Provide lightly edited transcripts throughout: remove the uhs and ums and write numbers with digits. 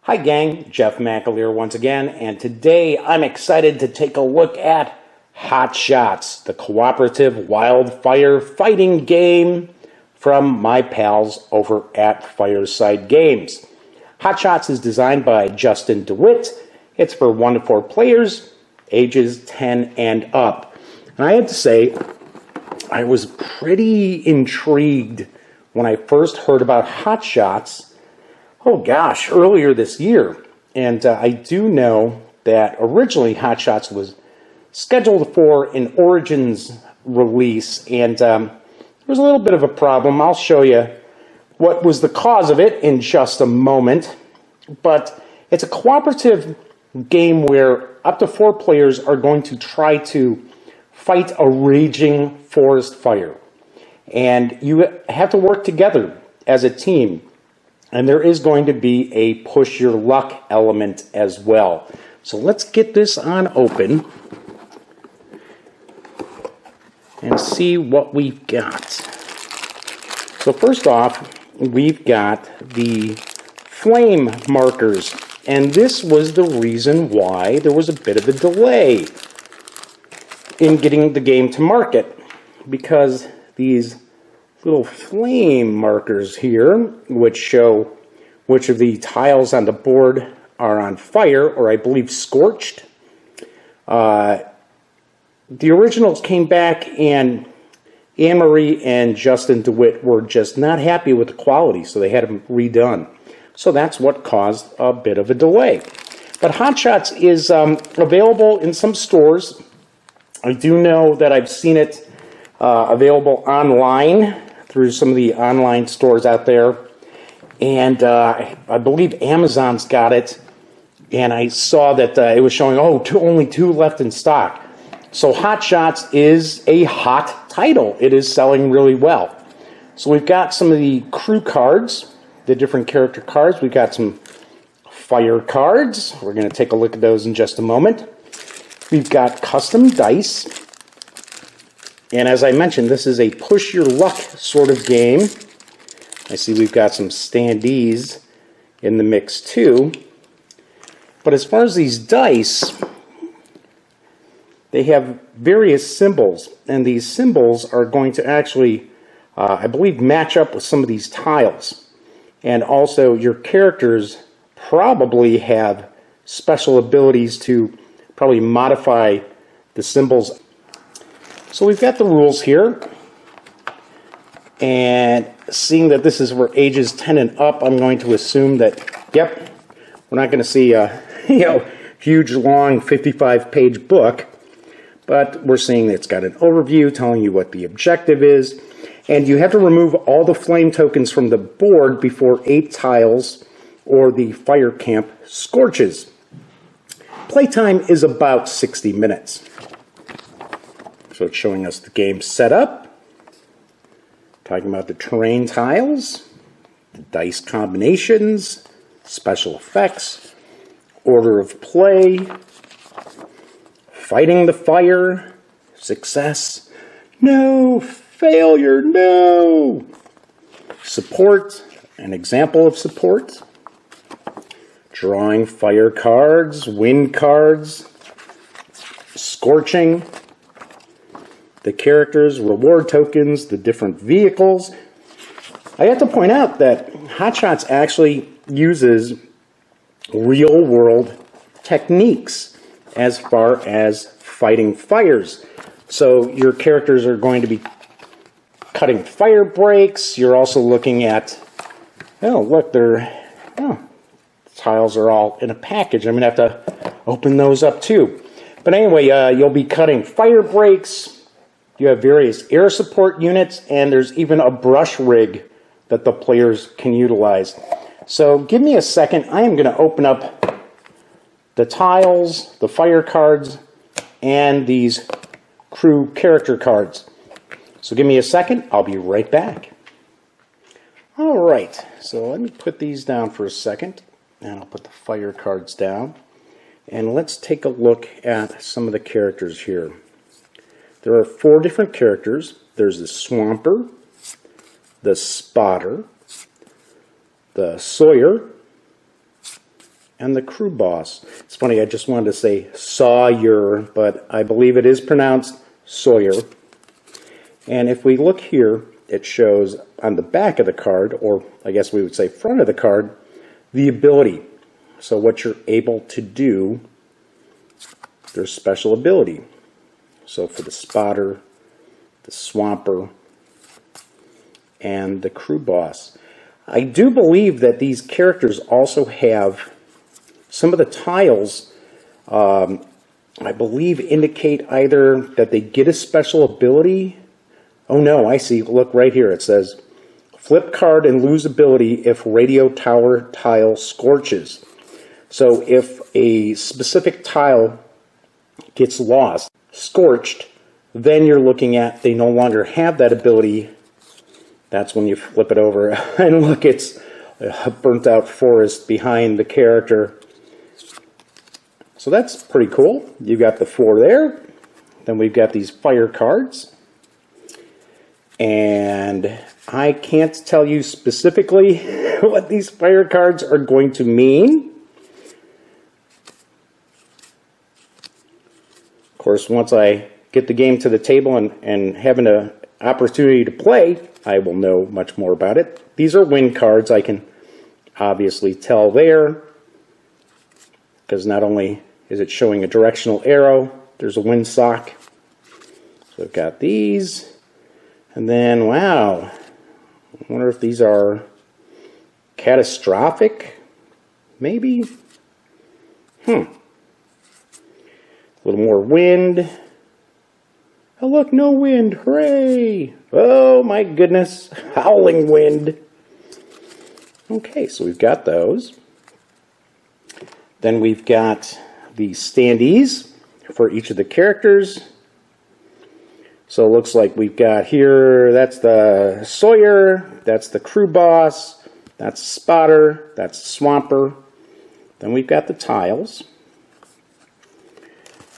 Hi gang, Jeff McAleer once again, and today I'm excited to take a look at Hotshots, the cooperative wildfire fighting game from my pals over at Fireside Games. Hotshots is designed by Justin De Witt. It's for 1 to 4 players, ages 10 and up. And I have to say, I was pretty intrigued when I first heard about Hotshots, earlier this year. And I do know that originally Hotshots was scheduled for an Origins release, and there was a little bit of a problem. I'll show you what was the cause of it in just a moment. But it's a cooperative game where up to 4 players are going to try to fight a raging forest fire. And you have to work together as a team. And there is going to be a push your luck element as well. So let's get this on open and see what we've got. So first off, we've got the flame markers. And this was the reason why there was a bit of a delay in getting the game to market, because these little flame markers here, which show which of the tiles on the board are on fire, or I believe scorched. The originals came back, and Anne-Marie and Justin De Witt were just not happy with the quality, so they had them redone. So that's what caused a bit of a delay. But Hotshots is available in some stores. I do know that I've seen it available online through some of the online stores out there. And I believe Amazon's got it. And I saw that it was showing, only 2 left in stock. So Hotshots is a hot title. It is selling really well. So we've got some of the crew cards, the different character cards. We've got some fire cards. We're going to take a look at those in just a moment. We've got custom dice. And as I mentioned, this is a push your luck sort of game. I see we've got some standees in the mix too. But as far as these dice, they have various symbols. And these symbols are going to actually, I believe, match up with some of these tiles. And also your characters probably have special abilities to probably modify the symbols. So we've got the rules here, and seeing that this is for ages 10 and up, I'm going to assume that, yep, we're not going to see a huge, long 55-page book, but we're seeing that it's got an overview telling you what the objective is, and you have to remove all the flame tokens from the board before 8 tiles or the fire camp scorches. Playtime is about 60 minutes. So it's showing us the game setup, talking about the terrain tiles, the dice combinations, special effects, order of play, fighting the fire, success, no, failure, no, support, an example of support, drawing fire cards, wind cards, scorching, the characters, reward tokens, the different vehicles. I have to point out that Hotshots actually uses real-world techniques as far as fighting fires. So your characters are going to be cutting fire breaks. You're also looking at, the tiles are all in a package. I'm going to have to open those up too. But anyway, you'll be cutting fire breaks. You have various air support units, and there's even a brush rig that the players can utilize. So give me a second. I am going to open up the tiles, the fire cards, and these crew character cards. So give me a second. I'll be right back. All right. So let me put these down for a second, and I'll put the fire cards down. And let's take a look at some of the characters here. There are 4 different characters. There's the Swamper, the Spotter, the Sawyer, and the crew boss. It's funny, I just wanted to say Sawyer, but I believe it is pronounced Sawyer. And if we look here, it shows on the back of the card, or I guess we would say front of the card, the ability. So what you're able to do, their special ability. So for the spotter, the swamper, and the crew boss. I do believe that these characters also have some of the tiles, I believe, indicate either that they get a special ability. Oh no, I see. Look right here. It says, flip card and lose ability if radio tower tile scorches. So if a specific tile gets lost, scorched, then you're looking at they no longer have that ability. That's when you flip it over and look, it's a burnt out forest behind the character. So that's pretty cool. You've got the 4 there. Then we've got these fire cards. And I can't tell you specifically what these fire cards are going to mean. Of course, once I get the game to the table and have an opportunity to play, I will know much more about it. These are wind cards. I can obviously tell there, because not only is it showing a directional arrow, there's a wind sock. So I've got these. And then, wow, I wonder if these are catastrophic, maybe? A little more wind. Oh, look, no wind. Hooray! Oh, my goodness. Howling wind. Okay, so we've got those. Then we've got the standees for each of the characters. So it looks like we've got here, that's the Sawyer, that's the crew boss, that's the spotter, that's the swamper. Then we've got the tiles.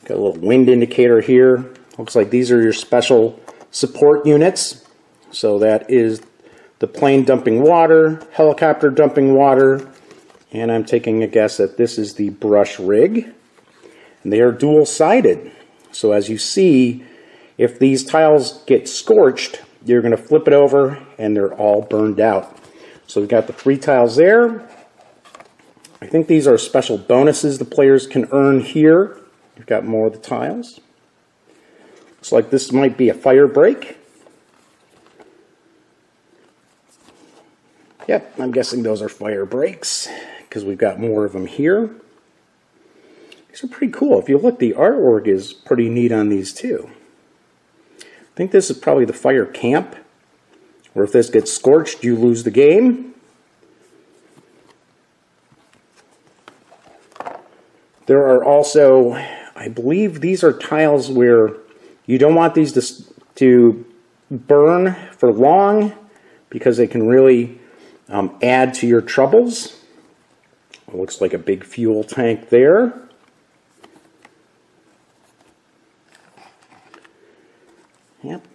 Got a little wind indicator here. Looks like these are your special support units. So that is the plane dumping water, helicopter dumping water, and I'm taking a guess that this is the brush rig. And they are dual-sided. So as you see, if these tiles get scorched, you're going to flip it over and they're all burned out. So we've got the 3 tiles there. I think these are special bonuses the players can earn here. You've got more of the tiles. Looks like this might be a fire break. Yep, I'm guessing those are fire breaks because we've got more of them here. These are pretty cool. If you look, the artwork is pretty neat on these too. I think this is probably the fire camp, or if this gets scorched, you lose the game. There are also, I believe these are tiles where you don't want these to burn for long because they can really add to your troubles. It looks like a big fuel tank there. Yep,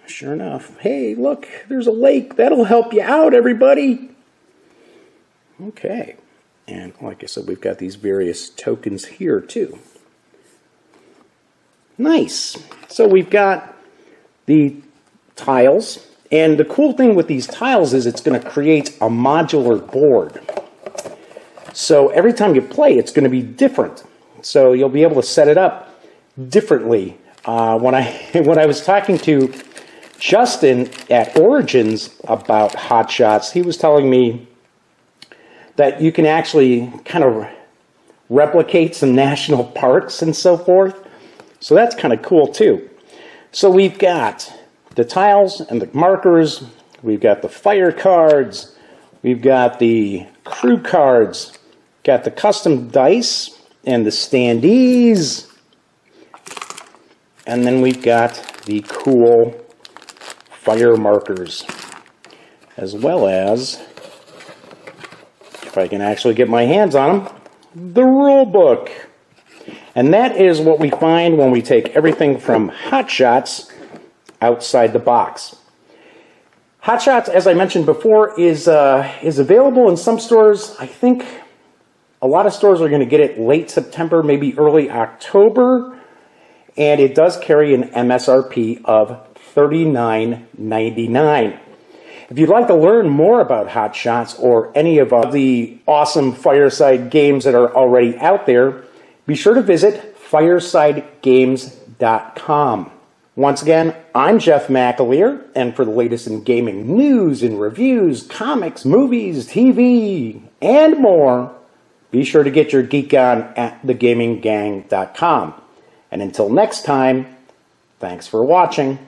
sure enough. Hey, look, there's a lake. That'll help you out, everybody. Okay, and like I said, we've got these various tokens here, too. Nice. So we've got the tiles, and the cool thing with these tiles is it's going to create a modular board. So every time you play, it's going to be different. So you'll be able to set it up differently. When I was talking to Justin at Origins about Hotshots, he was telling me that you can actually kind of replicate some national parks and so forth. So that's kind of cool too. So we've got the tiles and the markers, we've got the fire cards, we've got the crew cards, got the custom dice and the standees. And then we've got the cool fire markers, as well as, if I can actually get my hands on them, the rule book. And that is what we find when we take everything from Hotshots outside the box. Hotshots, as I mentioned before, is available in some stores. I think A lot of stores are going to get it late September, maybe early October, and it does carry an MSRP of $39.99. If you'd like to learn more about Hotshots or any of the awesome Fireside games that are already out there, be sure to visit firesidegames.com. Once again, I'm Jeff McAleer, and for the latest in gaming news and reviews, comics, movies, TV, and more, be sure to get your geek on at thegaminggang.com. And until next time, thanks for watching.